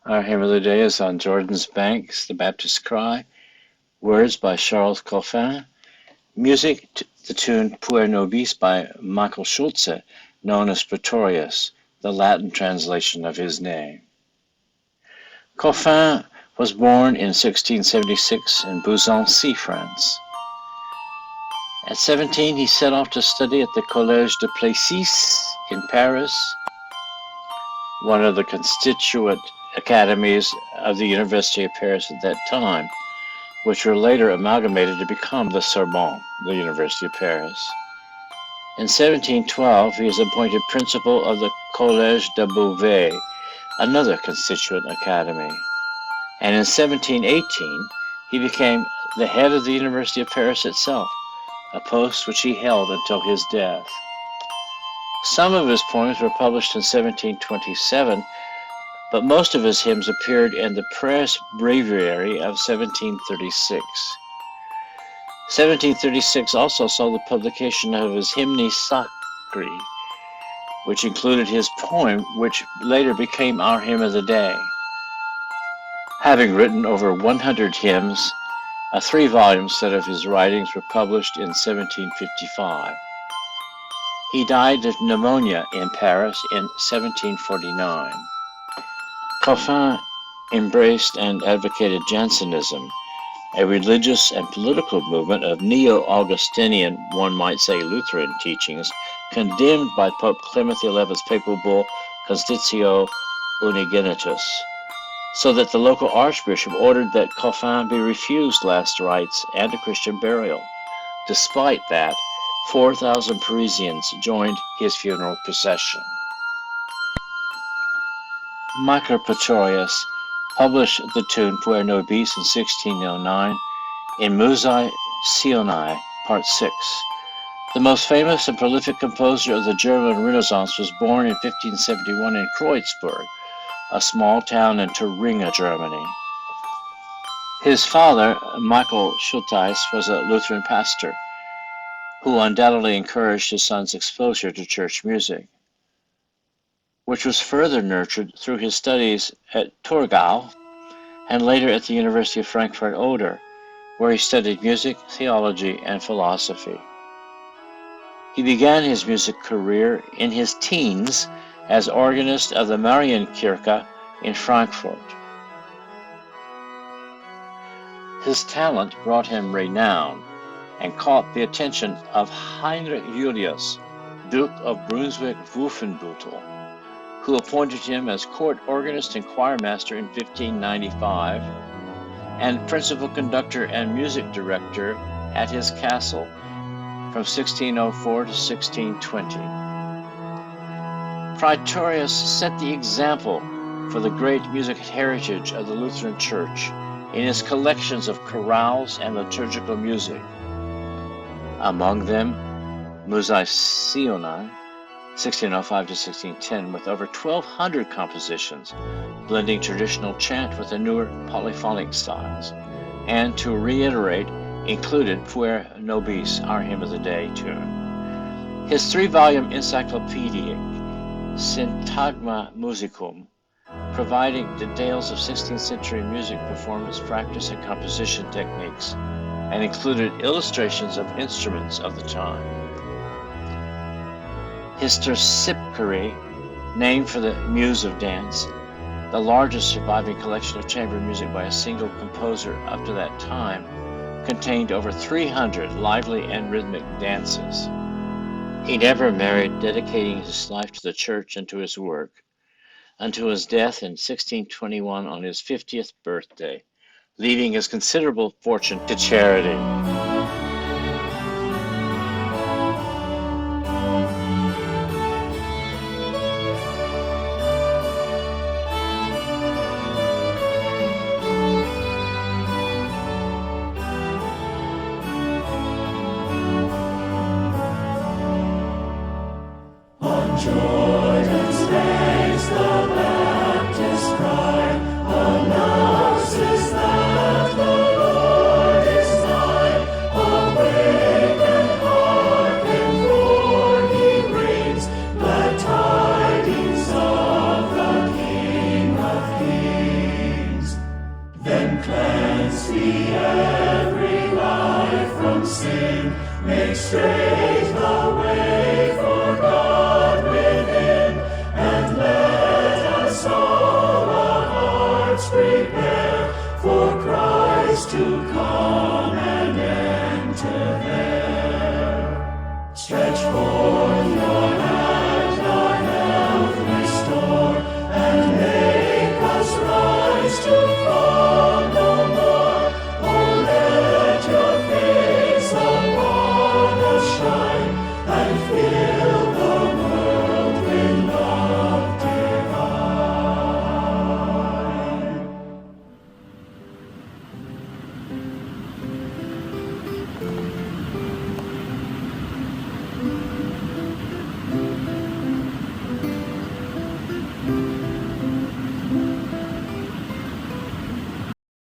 Our hymn of the day is On Jordan's Banks, the Baptist Cry, words by Charles Coffin, music to the tune Puer Nobis by Michael Schulze, known as Pretorius, the Latin translation of his name. Coffin was born in 1676 in Besançon, France. At 17, he set off to study at the Collège de Plessis in Paris, one of the constituent academies of the University of Paris at that time, which were later amalgamated to become the Sorbonne, the University of Paris. In 1712, he was appointed principal of the Collège de Beauvais, another constituent academy. And in 1718, he became the head of the University of Paris itself, a post which he held until his death. Some of his poems were published in 1727, but most of his hymns appeared in the Presse Breviary of 1736. 1736 also saw the publication of his Hymne Sacri, which included his poem, which later became our hymn of the day. Having written over 100 hymns, a 3-volume set of his writings were published in 1755. He died of pneumonia in Paris in 1749. Coffin embraced and advocated Jansenism, a religious and political movement of neo-Augustinian, one might say Lutheran teachings, condemned by Pope Clement XI's papal bull Constitutio Unigenitus, so that the local archbishop ordered that Coffin be refused last rites and a Christian burial. Despite that, 4,000 Parisians joined his funeral procession. Michael Pretorius published the tune Puer Nobis in 1609 in Musei Sionai, Part 6. The most famous and prolific composer of the German Renaissance was born in 1571 in Kreuzberg, a small town in Thuringia, Germany. His father, Michael Schultheiss, was a Lutheran pastor who undoubtedly encouraged his son's exposure to church music, which was further nurtured through his studies at Thurgau and later at the University of Frankfurt-Oder, where he studied music, theology, and philosophy. He began his music career in his teens as organist of the Marienkirche in Frankfurt. His talent brought him renown and caught the attention of Heinrich Julius, Duke of Brunswick-Wolfenbüttel, who appointed him as court organist and choirmaster in 1595 and principal conductor and music director at his castle from 1604 to 1620. Pretorius set the example for the great music heritage of the Lutheran Church in his collections of chorales and liturgical music. Among them, Musei Sionai, 1605 to 1610, with over 1,200 compositions, blending traditional chant with the newer polyphonic styles, and to reiterate, included Puer Nobis, our hymn of the day tune. His 3-volume encyclopedic Syntagma Musicum, providing details of 16th century music performance practice and composition techniques, and included illustrations of instruments of the time. His Terpsichore, named for the Muse of Dance, the largest surviving collection of chamber music by a single composer up to that time, contained over 300 lively and rhythmic dances. He never married, dedicating his life to the church and to his work, until his death in 1621 on his 50th birthday, leaving his considerable fortune to charity. Jordan's banks, the Baptist cry announces that the Lord is nigh. sing, make straight the way for God within, and let us all our hearts prepare for Christ to come